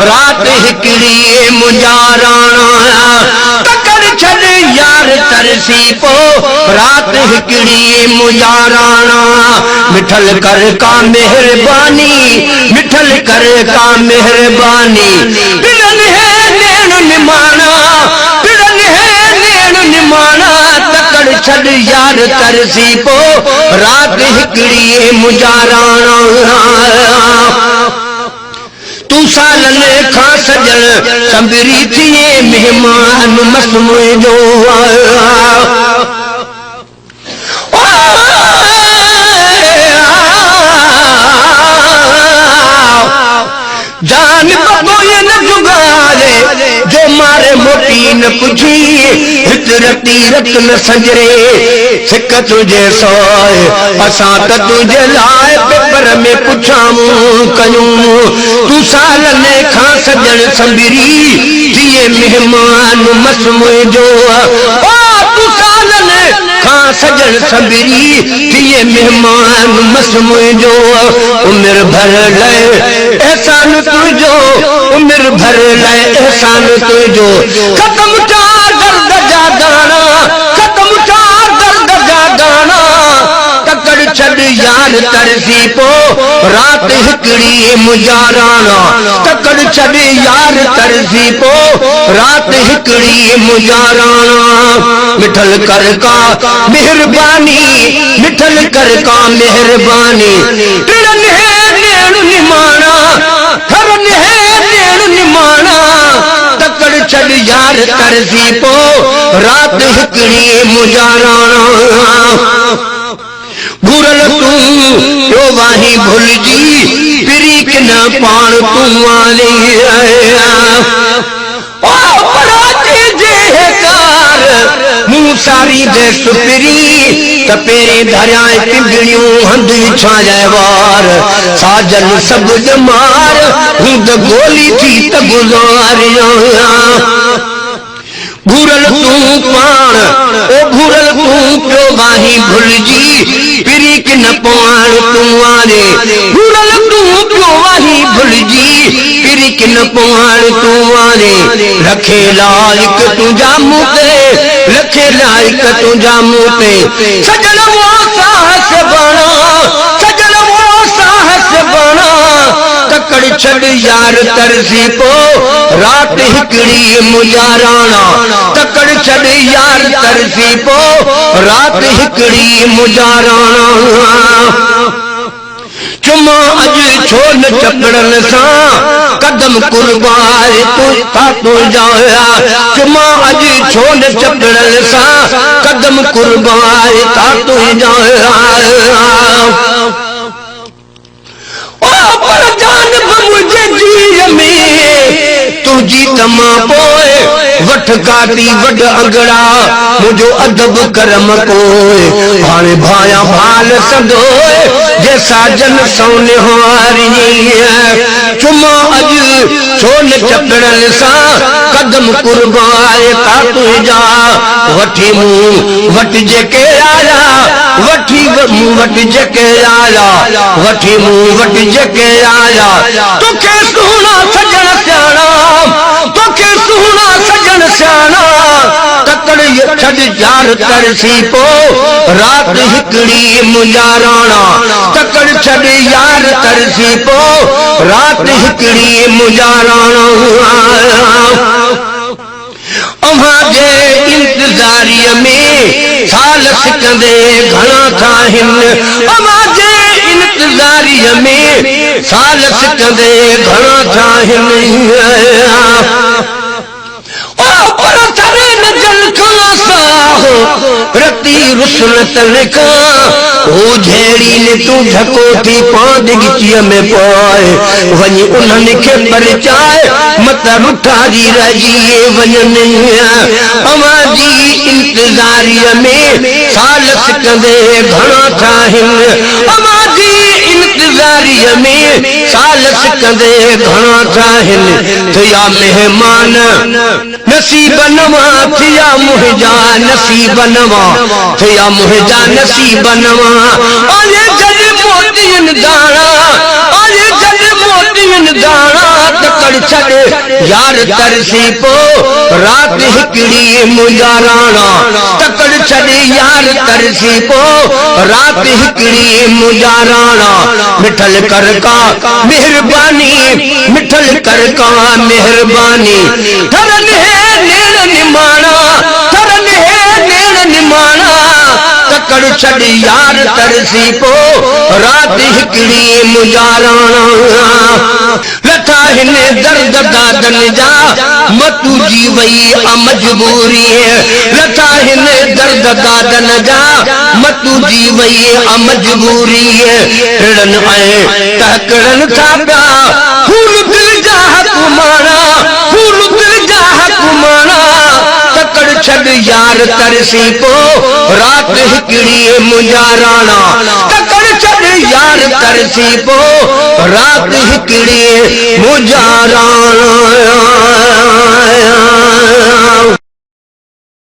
रात हिकड़ी मुजाराना तकड़ छड़ यार तरसी पो रात हिकड़ी मुजाराना मिठल कर का मेहरबानी मिठल कर का मेहरबानी पिड़न है नैन निमाना पिड़न है नैन निमाना तकड़ छड़ यार तरसी पो रात हिकड़ी मुजाराना तू सालन खां सजन संबरी थिए मेहमान मसमोए जो जान बतोय न जुगारे जो मारे मोटी न पुछी हित रती रत न सजरे सिक तुझे सोए असां त तुझे लाए पेपर में पुछाऊं कयूं तू सालन खां सजन संबरी थिए मेहमान मसमोए जो तू सालन खां सजन संबरी थिए मेहमान मसमोए जो उम्र भर ले एहसान तुझो उम्र भर ले एहसान तुझो खत्म चार दर्द जा गाना खत्म चार दर्द जा गाना तकड़ छड़ यार तरसी पो रात हिकड़ी मुजाराना तकड़ छड़ यार तरसी पो रात हिकड़ी मुजाराना मिठल कर का मेहरबानी मिठल कर का मेहरबानी पिड़न है नैन निमाना हरन है नैन निमाना तकड़ छड़ यार तरसी पो रात हिकड़ी मुजाराना भूरल तू यो वाही भूल जी पिरी के न पाण तू वाली मुँह सारी दे सुपिरी तपेरे धरियाए पिंगड़ियों हंध छाए वार साजन सब जमार हुद गोली थी त गुजारिया भूरल तू पाण ओ भूरल तू प्यो वाही भूल जी पिरी के न पाण तू आने भूरल तू प्यो वाही भूल जी पिरी के न पाण तू आने रखे लायक तुझा मुते रखे लायक तुझा मुते सजन वो साहस बना सजन वो साहस बना तकड़ छड़ यार तरसी पो रात हिकड़ी मुजाराना तकड़ छड़ यार तरसी पो रात हिकड़ी मुजाराना चुमा अज छोन चपड़न सा कदम कुर्बान तू जाया चुमा अज छोन चपड़न सा कदम कुर्बान तू जाया पर जान मुझे जी में तुझी तमा पोए वठ काटी वड अंगड़ा मुझो अदब करम कोए हाणे भाया भाल संदोए जैसा जन सोने हारी चुमा अज छोन चपड़न सा कदम कुर्बाए तू जा वठी मुंह वट जेके आया वठी मुंह वट जेके आया वठी मुंह वट जेके आया तोखे सुना सजन सियाणा तोखे सुना सजन सियाणा तकड़ छड़ यार तरसी पो रात हिकड़ी मुजाराना तकड़ छड़ यार तरसी पो रात हिकड़ी मुजाराना अमाजे इंतजारी में साल सिकंदे घना थाहिन अमाजे इंतजारी में साल सिकंदे घना थाहिन पर सरे न जल खां साहो रती रुसनत लिखा ओ झेड़ी ने तू झकोटी पांद गिचिया में पाए वनी उन्हनि खे परिचाए मत रुठारी रजी वजन अमाजी इंतजारी में साल सिकंदे घना ठाहिन अमाजी इंतजारी में साल सिकंदे घना ठाहिन थिया मेहमान नसीब नवा थिया मुहिजा नसीब नवा थिया मुहिजा नसीब नवा आये जल मोतियन दाना आये जल मोतियन दाना तकड़ छड़ यार तरसी पो रात हिकड़ी मुजाराना तकड़ छड़ यार तरसी पो रात हिकड़ी मुजाराना मिठल कर का मेहरबानी मिठल कर का मेहरबानी थरन है नेण निमाना थरन है नेण निमाना तकड़ छड़ यार तरसी पो रात हिकड़ी मुजाराना लथा हिन दर्द दादन जा मतू जी वई मजबूरी है लथा हिन दर्द दादन जा मतू जी वई मजबूरी है टिड़न आए तकड़न था प्या फूल दिल जा कुमाना फूल दिल जा कुमाना तकड़ छड़ यार तरसी पो रात हिकड़ी मुजाराना तकड़ छड़ यार तरसी पो रात हिकड़ी मुजाराना